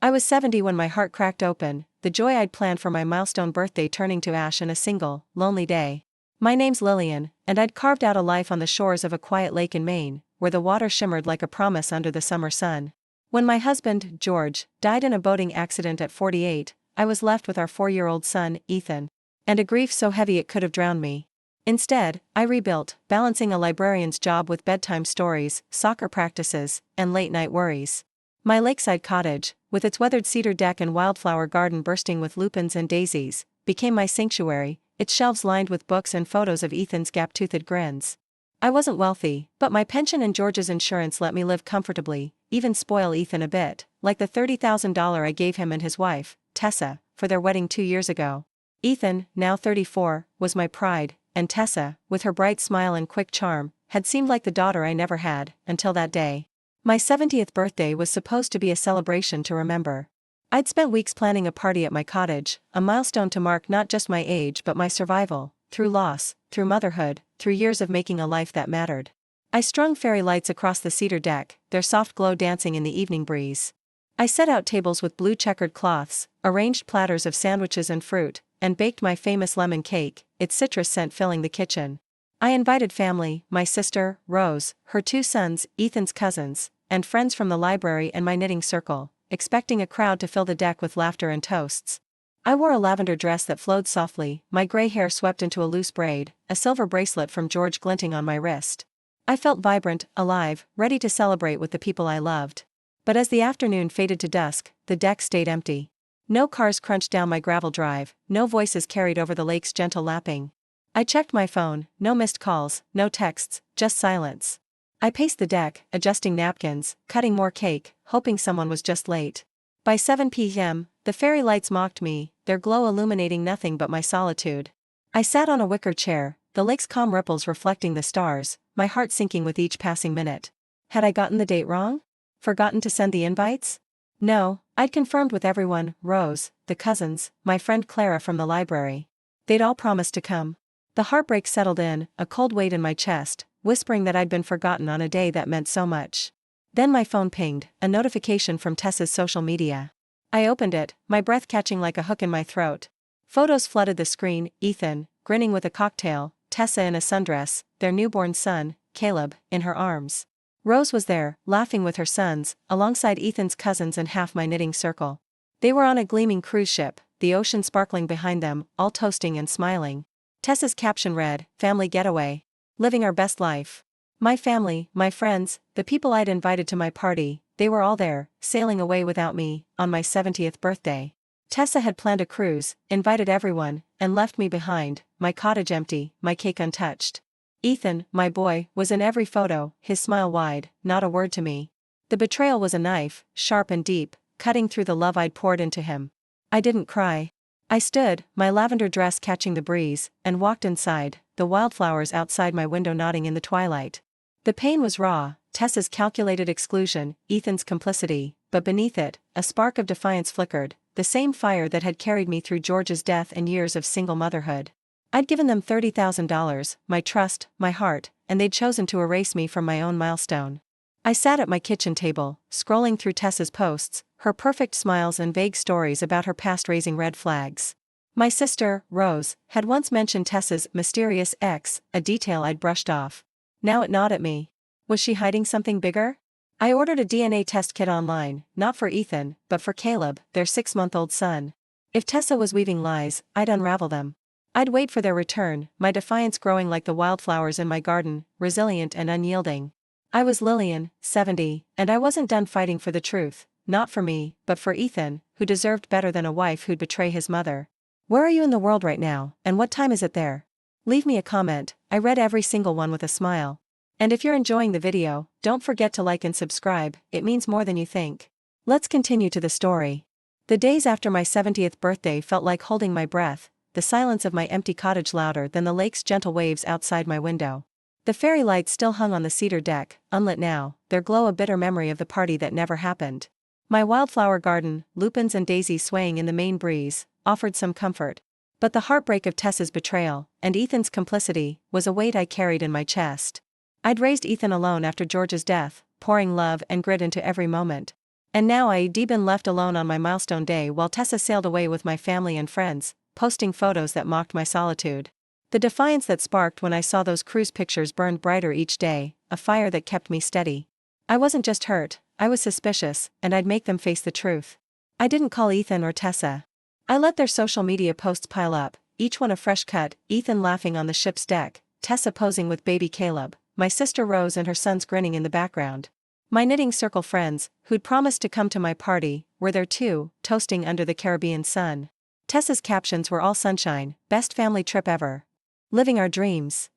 I was 70 when my heart cracked open, the joy I'd planned for my milestone birthday turning to ash in a single, lonely day. My name's Lillian, and I'd carved out a life on the shores of a quiet lake in Maine, where the water shimmered like a promise under the summer sun. When my husband, George, died in a boating accident at 48, I was left with our 4-year-old son, Ethan, and a grief so heavy it could have drowned me. Instead, I rebuilt, balancing a librarian's job with bedtime stories, soccer practices, and late-night worries. My lakeside cottage, with its weathered cedar deck and wildflower garden bursting with lupins and daisies, became my sanctuary, its shelves lined with books and photos of Ethan's gap-toothed grins. I wasn't wealthy, but my pension and George's insurance let me live comfortably, even spoil Ethan a bit, like the $30,000 I gave him and his wife, Tessa, for their wedding 2 years ago. Ethan, now 34, was my pride, and Tessa, with her bright smile and quick charm, had seemed like the daughter I never had, until that day. My 70th birthday was supposed to be a celebration to remember. I'd spent weeks planning a party at my cottage, a milestone to mark not just my age but my survival, through loss, through motherhood, through years of making a life that mattered. I strung fairy lights across the cedar deck, their soft glow dancing in the evening breeze. I set out tables with blue checkered cloths, arranged platters of sandwiches and fruit, and baked my famous lemon cake, its citrus scent filling the kitchen. I invited family, my sister, Rose, her 2 sons, Ethan's cousins, and friends from the library and my knitting circle, expecting a crowd to fill the deck with laughter and toasts. I wore a lavender dress that flowed softly, my gray hair swept into a loose braid, a silver bracelet from George glinting on my wrist. I felt vibrant, alive, ready to celebrate with the people I loved. But as the afternoon faded to dusk, the deck stayed empty. No cars crunched down my gravel drive, no voices carried over the lake's gentle lapping. I checked my phone, no missed calls, no texts, just silence. I paced the deck, adjusting napkins, cutting more cake, hoping someone was just late. By 7 p.m., the fairy lights mocked me, their glow illuminating nothing but my solitude. I sat on a wicker chair, the lake's calm ripples reflecting the stars, my heart sinking with each passing minute. Had I gotten the date wrong? Forgotten to send the invites? No, I'd confirmed with everyone, Rose, the cousins, my friend Clara from the library. They'd all promised to come. The heartbreak settled in, a cold weight in my chest, whispering that I'd been forgotten on a day that meant so much. Then my phone pinged, a notification from Tessa's social media. I opened it, my breath catching like a hook in my throat. Photos flooded the screen, Ethan, grinning with a cocktail, Tessa in a sundress, their newborn son, Caleb, in her arms. Rose was there, laughing with her sons, alongside Ethan's cousins and half my knitting circle. They were on a gleaming cruise ship, the ocean sparkling behind them, all toasting and smiling. Tessa's caption read, "Family getaway. Living our best life." My family, my friends, the people I'd invited to my party, they were all there, sailing away without me, on my 70th birthday. Tessa had planned a cruise, invited everyone, and left me behind, my cottage empty, my cake untouched. Ethan, my boy, was in every photo, his smile wide, not a word to me. The betrayal was a knife, sharp and deep, cutting through the love I'd poured into him. I didn't cry. I stood, my lavender dress catching the breeze, and walked inside, the wildflowers outside my window nodding in the twilight. The pain was raw, Tessa's calculated exclusion, Ethan's complicity, but beneath it, a spark of defiance flickered, the same fire that had carried me through George's death and years of single motherhood. I'd given them $30,000, my trust, my heart, and they'd chosen to erase me from my own milestone. I sat at my kitchen table, scrolling through Tessa's posts, her perfect smiles and vague stories about her past raising red flags. My sister, Rose, had once mentioned Tessa's mysterious ex, a detail I'd brushed off. Now it gnawed at me. Was she hiding something bigger? I ordered a DNA test kit online, not for Ethan, but for Caleb, their 6-month-old son. If Tessa was weaving lies, I'd unravel them. I'd wait for their return, my defiance growing like the wildflowers in my garden, resilient and unyielding. I was Lillian, 70, and I wasn't done fighting for the truth, not for me, but for Ethan, who deserved better than a wife who'd betray his mother. Where are you in the world right now, and what time is it there? Leave me a comment, I read every single one with a smile. And if you're enjoying the video, don't forget to like and subscribe, it means more than you think. Let's continue to the story. The days after my 70th birthday felt like holding my breath, the silence of my empty cottage louder than the lake's gentle waves outside my window. The fairy lights still hung on the cedar deck, unlit now, their glow a bitter memory of the party that never happened. My wildflower garden, lupins and daisies swaying in the Maine breeze, offered some comfort. But the heartbreak of Tessa's betrayal, and Ethan's complicity, was a weight I carried in my chest. I'd raised Ethan alone after George's death, pouring love and grit into every moment. And now I'd been left alone on my milestone day while Tessa sailed away with my family and friends, posting photos that mocked my solitude. The defiance that sparked when I saw those cruise pictures burned brighter each day, a fire that kept me steady. I wasn't just hurt, I was suspicious, and I'd make them face the truth. I didn't call Ethan or Tessa. I let their social media posts pile up, each one a fresh cut, Ethan laughing on the ship's deck, Tessa posing with baby Caleb, my sister Rose and her sons grinning in the background. My knitting circle friends, who'd promised to come to my party, were there too, toasting under the Caribbean sun. Tessa's captions were all sunshine, best family trip ever. Living our dreams.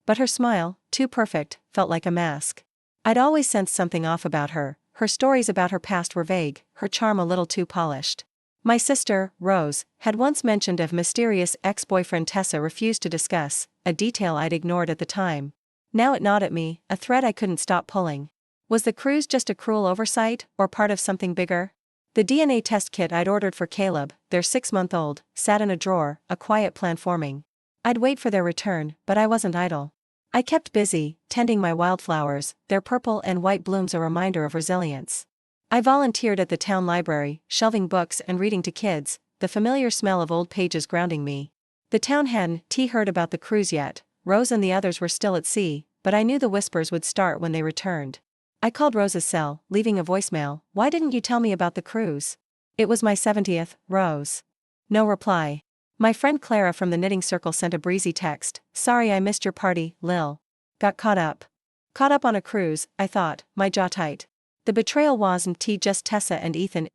But her smile, too perfect, felt like a mask. I'd always sensed something off about her. Her stories about her past were vague, her charm a little too polished. My sister, Rose, had once mentioned of mysterious ex-boyfriend Tessa refused to discuss, a detail I'd ignored at the time. Now it gnawed at me, a thread I couldn't stop pulling. Was the cruise just a cruel oversight, or part of something bigger? The DNA test kit I'd ordered for Caleb, their 6-month-old, sat in a drawer, a quiet plan forming. I'd wait for their return, but I wasn't idle. I kept busy, tending my wildflowers, their purple and white blooms a reminder of resilience. I volunteered at the town library, shelving books and reading to kids, the familiar smell of old pages grounding me. The town hadn't heard about the cruise yet. Rose and the others were still at sea, but I knew the whispers would start when they returned. I called Rose's cell, leaving a voicemail. "Why didn't you tell me about the cruise?" "It was my 70th, Rose." No reply. My friend Clara from the knitting circle sent a breezy text. "Sorry I missed your party, Lil. Got caught up." Caught up on a cruise, I thought, my jaw tight. The betrayal wasn't just Tessa and Ethan,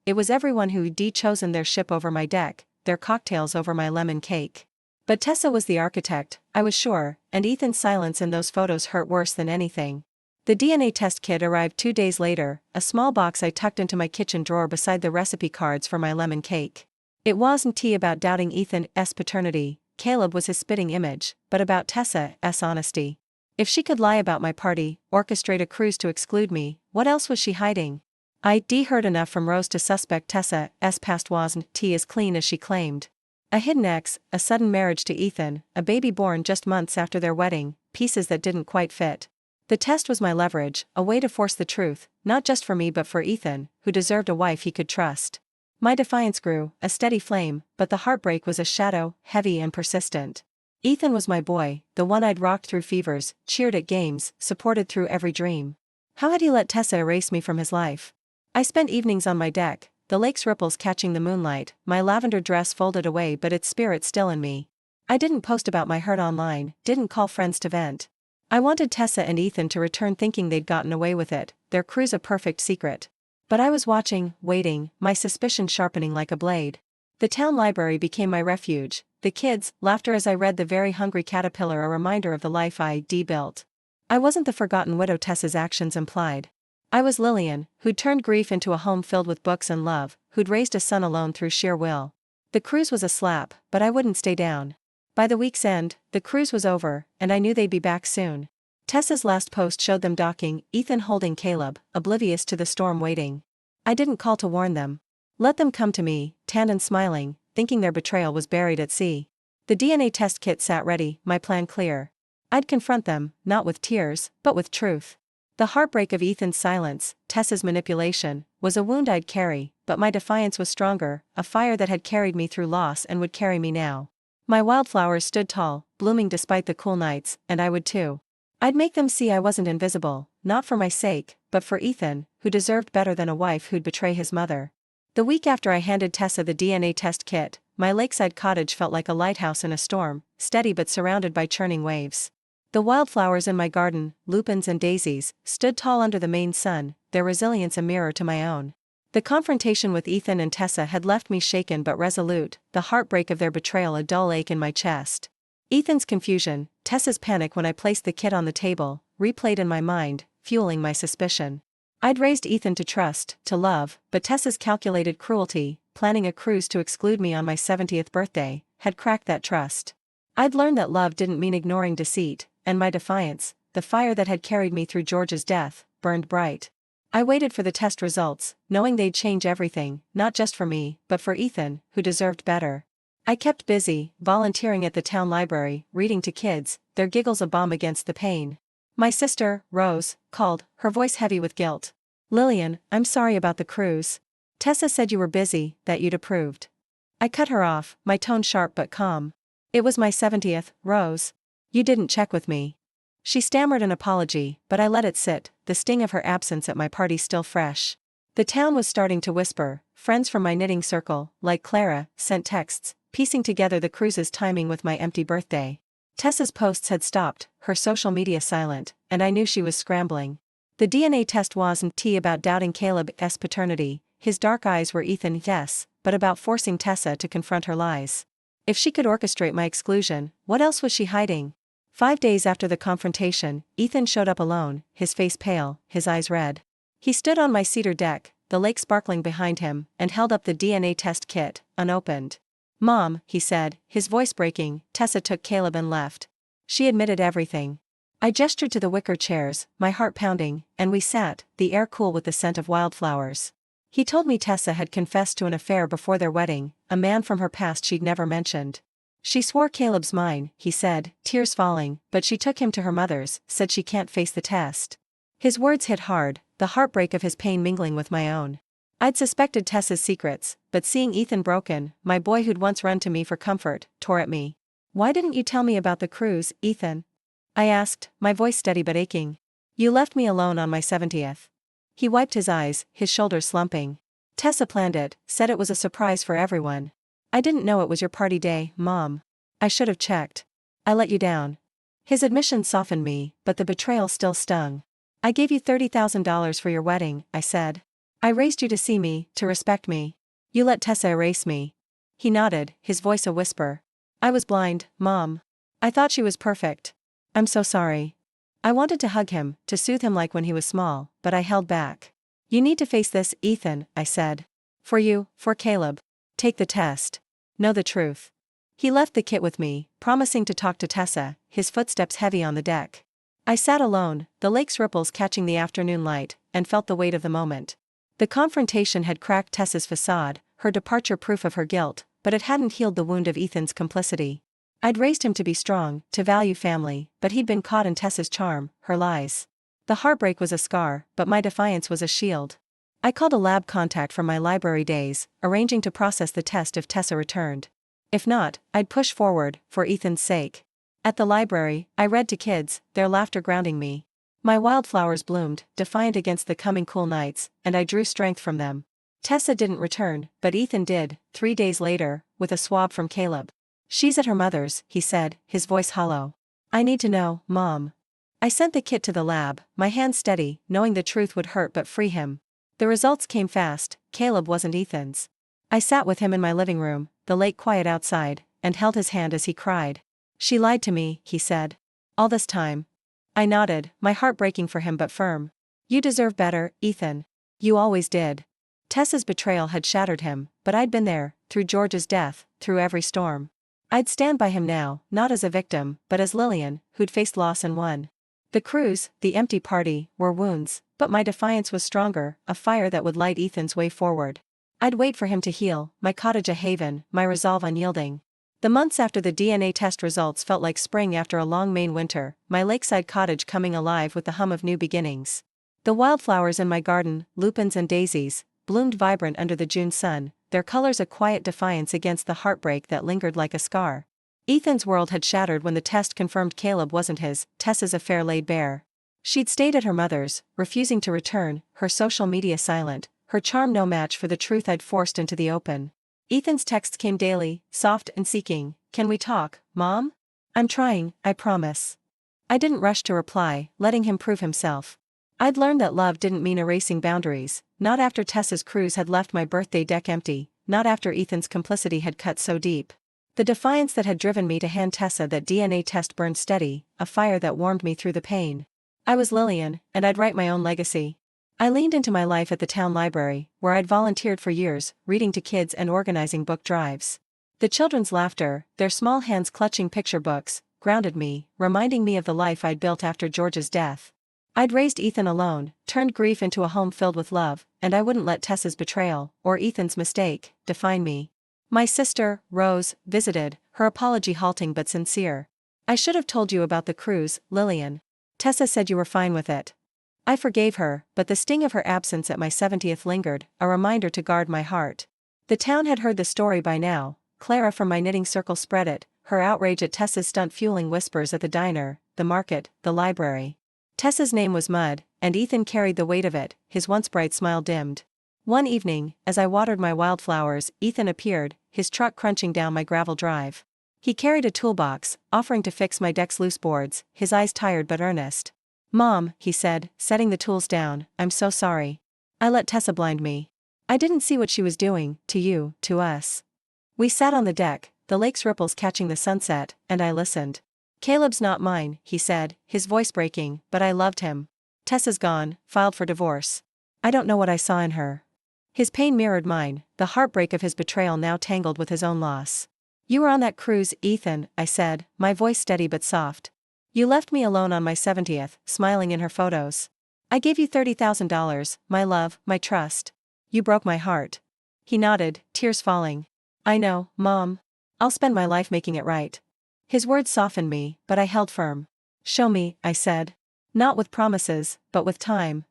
it was everyone who'd chosen their ship over my deck, their cocktails over my lemon cake. But Tessa was the architect, I was sure, and Ethan's silence in those photos hurt worse than anything. The DNA test kit arrived 2 days later, a small box I tucked into my kitchen drawer beside the recipe cards for my lemon cake. It wasn't about doubting Ethan's paternity, Caleb was his spitting image, but about Tessa's honesty. If she could lie about my party, orchestrate a cruise to exclude me, what else was she hiding? I'd heard enough from Rose to suspect Tessa's past wasn't as clean as she claimed. A hidden ex, a sudden marriage to Ethan, a baby born just months after their wedding, pieces that didn't quite fit. The test was my leverage, a way to force the truth, not just for me but for Ethan, who deserved a wife he could trust. My defiance grew, a steady flame, but the heartbreak was a shadow, heavy and persistent. Ethan was my boy, the one I'd rocked through fevers, cheered at games, supported through every dream. How had he let Tessa erase me from his life? I spent evenings on my deck, the lake's ripples catching the moonlight, my lavender dress folded away but its spirit still in me. I didn't post about my hurt online, didn't call friends to vent. I wanted Tessa and Ethan to return thinking they'd gotten away with it, their cruise a perfect secret. But I was watching, waiting, my suspicion sharpening like a blade. The town library became my refuge, the kids' laughter as I read The Very Hungry Caterpillar, a reminder of the life I'd built. I wasn't the forgotten widow Tessa's actions implied. I was Lillian, who'd turned grief into a home filled with books and love, who'd raised a son alone through sheer will. The cruise was a slap, but I wouldn't stay down. By the week's end, the cruise was over, and I knew they'd be back soon. Tessa's last post showed them docking, Ethan holding Caleb, oblivious to the storm waiting. I didn't call to warn them. Let them come to me, tanned and smiling, thinking their betrayal was buried at sea. The DNA test kit sat ready, my plan clear. I'd confront them, not with tears, but with truth. The heartbreak of Ethan's silence, Tessa's manipulation, was a wound I'd carry, but my defiance was stronger, a fire that had carried me through loss and would carry me now. My wildflowers stood tall, blooming despite the cool nights, and I would too. I'd make them see I wasn't invisible, not for my sake, but for Ethan, who deserved better than a wife who'd betray his mother. The week after I handed Tessa the DNA test kit, my lakeside cottage felt like a lighthouse in a storm, steady but surrounded by churning waves. The wildflowers in my garden, lupins and daisies, stood tall under the Maine sun, their resilience a mirror to my own. The confrontation with Ethan and Tessa had left me shaken but resolute, the heartbreak of their betrayal a dull ache in my chest. Ethan's confusion, Tessa's panic when I placed the kit on the table, replayed in my mind, fueling my suspicion. I'd raised Ethan to trust, to love, but Tessa's calculated cruelty, planning a cruise to exclude me on my 70th birthday, had cracked that trust. I'd learned that love didn't mean ignoring deceit, and my defiance, the fire that had carried me through George's death, burned bright. I waited for the test results, knowing they'd change everything, not just for me, but for Ethan, who deserved better. I kept busy, volunteering at the town library, reading to kids, their giggles a balm against the pain. My sister, Rose, called, her voice heavy with guilt. Lillian, I'm sorry about the cruise. Tessa said you were busy, that you'd approved. I cut her off, my tone sharp but calm. It was my 70th, Rose. You didn't check with me. She stammered an apology, but I let it sit, the sting of her absence at my party still fresh. The town was starting to whisper. Friends from my knitting circle, like Clara, sent texts, piecing together the cruise's timing with my empty birthday. Tessa's posts had stopped, her social media silent, and I knew she was scrambling. The DNA test wasn't about doubting Caleb's paternity, his dark eyes were Ethan, yes, but about forcing Tessa to confront her lies. If she could orchestrate my exclusion, what else was she hiding? 5 days after the confrontation, Ethan showed up alone, his face pale, his eyes red. He stood on my cedar deck, the lake sparkling behind him, and held up the DNA test kit, unopened. Mom, he said, his voice breaking, Tessa took Caleb and left. She admitted everything. I gestured to the wicker chairs, my heart pounding, and we sat, the air cool with the scent of wildflowers. He told me Tessa had confessed to an affair before their wedding, a man from her past she'd never mentioned. She swore Caleb's mine, he said, tears falling, but she took him to her mother's, said she can't face the test. His words hit hard, the heartbreak of his pain mingling with my own. I'd suspected Tessa's secrets, but seeing Ethan broken, my boy who'd once run to me for comfort, tore at me. Why didn't you tell me about the cruise, Ethan? I asked, my voice steady but aching. You left me alone on my 70th. He wiped his eyes, his shoulders slumping. Tessa planned it, said it was a surprise for everyone. I didn't know it was your party day, Mom. I should have checked. I let you down. His admission softened me, but the betrayal still stung. I gave you $30,000 for your wedding, I said. I raised you to see me, to respect me. You let Tessa erase me. He nodded, his voice a whisper. I was blind, Mom. I thought she was perfect. I'm so sorry. I wanted to hug him, to soothe him like when he was small, but I held back. You need to face this, Ethan, I said. For you, for Caleb. Take the test. Know the truth. He left the kit with me, promising to talk to Tessa, his footsteps heavy on the deck. I sat alone, the lake's ripples catching the afternoon light, and felt the weight of the moment. The confrontation had cracked Tessa's facade, her departure proof of her guilt, but it hadn't healed the wound of Ethan's complicity. I'd raised him to be strong, to value family, but he'd been caught in Tessa's charm, her lies. The heartbreak was a scar, but my defiance was a shield. I called a lab contact from my library days, arranging to process the test if Tessa returned. If not, I'd push forward, for Ethan's sake. At the library, I read to kids, their laughter grounding me. My wildflowers bloomed, defiant against the coming cool nights, and I drew strength from them. Tessa didn't return, but Ethan did, 3 days later, with a swab from Caleb. She's at her mother's, he said, his voice hollow. I need to know, Mom. I sent the kit to the lab, my hands steady, knowing the truth would hurt but free him. The results came fast. Caleb wasn't Ethan's. I sat with him in my living room, the lake quiet outside, and held his hand as he cried. She lied to me, he said. All this time. I nodded, my heart breaking for him but firm. You deserve better, Ethan. You always did. Tessa's betrayal had shattered him, but I'd been there, through George's death, through every storm. I'd stand by him now, not as a victim, but as Lillian, who'd faced loss and won. The cruise, the empty party, were wounds, but my defiance was stronger, a fire that would light Ethan's way forward. I'd wait for him to heal, my cottage a haven, my resolve unyielding. The months after the DNA test results felt like spring after a long Maine winter, my lakeside cottage coming alive with the hum of new beginnings. The wildflowers in my garden, lupins and daisies, bloomed vibrant under the June sun, their colors a quiet defiance against the heartbreak that lingered like a scar. Ethan's world had shattered when the test confirmed Caleb wasn't his. Tessa's affair laid bare. She'd stayed at her mother's, refusing to return, her social media silent, her charm no match for the truth I'd forced into the open. Ethan's texts came daily, soft and seeking. Can we talk, Mom? I'm trying, I promise. I didn't rush to reply, letting him prove himself. I'd learned that love didn't mean erasing boundaries, not after Tessa's cruise had left my birthday deck empty, not after Ethan's complicity had cut so deep. The defiance that had driven me to hand Tessa that DNA test burned steady, a fire that warmed me through the pain. I was Lillian, and I'd write my own legacy. I leaned into my life at the town library, where I'd volunteered for years, reading to kids and organizing book drives. The children's laughter, their small hands clutching picture books, grounded me, reminding me of the life I'd built after George's death. I'd raised Ethan alone, turned grief into a home filled with love, and I wouldn't let Tessa's betrayal, or Ethan's mistake, define me. My sister, Rose, visited, her apology halting but sincere. I should have told you about the cruise, Lillian. Tessa said you were fine with it. I forgave her, but the sting of her absence at my 70th lingered, a reminder to guard my heart. The town had heard the story by now. Clara from my knitting circle spread it, her outrage at Tessa's stunt fueling whispers at the diner, the market, the library. Tessa's name was mud, and Ethan carried the weight of it, his once bright smile dimmed. One evening, as I watered my wildflowers, Ethan appeared, his truck crunching down my gravel drive. He carried a toolbox, offering to fix my deck's loose boards, his eyes tired but earnest. "Mom," he said, setting the tools down, "I'm so sorry. I let Tessa blind me. I didn't see what she was doing, to you, to us." We sat on the deck, the lake's ripples catching the sunset, and I listened. "Caleb's not mine," he said, his voice breaking, "but I loved him. Tessa's gone, filed for divorce. I don't know what I saw in her." His pain mirrored mine, the heartbreak of his betrayal now tangled with his own loss. "You were on that cruise, Ethan," I said, my voice steady but soft. "You left me alone on my 70th, smiling in her photos. I gave you $30,000, my love, my trust. You broke my heart." He nodded, tears falling. "I know, Mom. I'll spend my life making it right." His words softened me, but I held firm. "Show me," I said. "Not with promises, but with time."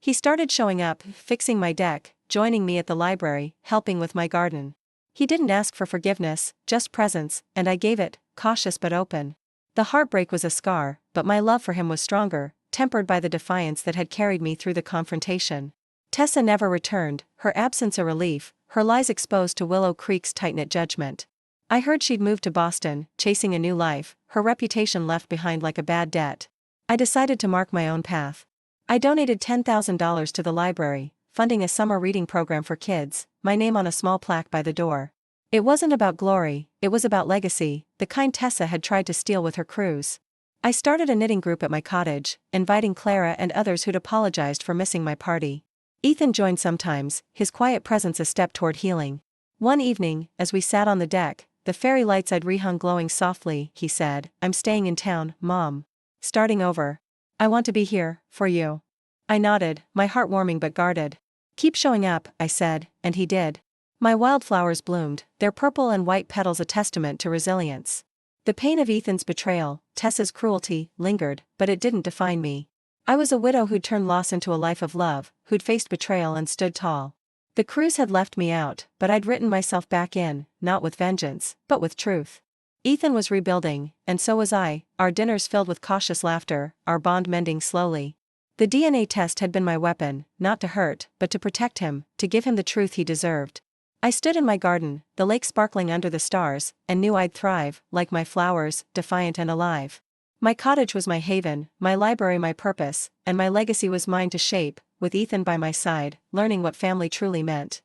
He started showing up, fixing my deck, joining me at the library, helping with my garden. He didn't ask for forgiveness, just presence, and I gave it, cautious but open. The heartbreak was a scar, but my love for him was stronger, tempered by the defiance that had carried me through the confrontation. Tessa never returned, her absence a relief, her lies exposed to Willow Creek's tight-knit judgment. I heard she'd moved to Boston, chasing a new life, her reputation left behind like a bad debt. I decided to mark my own path. I donated $10,000 to the library, funding a summer reading program for kids, my name on a small plaque by the door. It wasn't about glory, it was about legacy, the kind Tessa had tried to steal with her cruise. I started a knitting group at my cottage, inviting Clara and others who'd apologized for missing my party. Ethan joined sometimes, his quiet presence a step toward healing. One evening, as we sat on the deck, the fairy lights I'd rehung glowing softly, he said, "I'm staying in town, Mom. Starting over. I want to be here, for you." I nodded, my heart warming but guarded. "Keep showing up," I said, and he did. My wildflowers bloomed, their purple and white petals a testament to resilience. The pain of Ethan's betrayal, Tessa's cruelty, lingered, but it didn't define me. I was a widow who'd turned loss into a life of love, who'd faced betrayal and stood tall. The cruise had left me out, but I'd written myself back in, not with vengeance, but with truth. Ethan was rebuilding, and so was I, our dinners filled with cautious laughter, our bond mending slowly. The DNA test had been my weapon, not to hurt, but to protect him, to give him the truth he deserved. I stood in my garden, the lake sparkling under the stars, and knew I'd thrive, like my flowers, defiant and alive. My cottage was my haven, my library my purpose, and my legacy was mine to shape, with Ethan by my side, learning what family truly meant.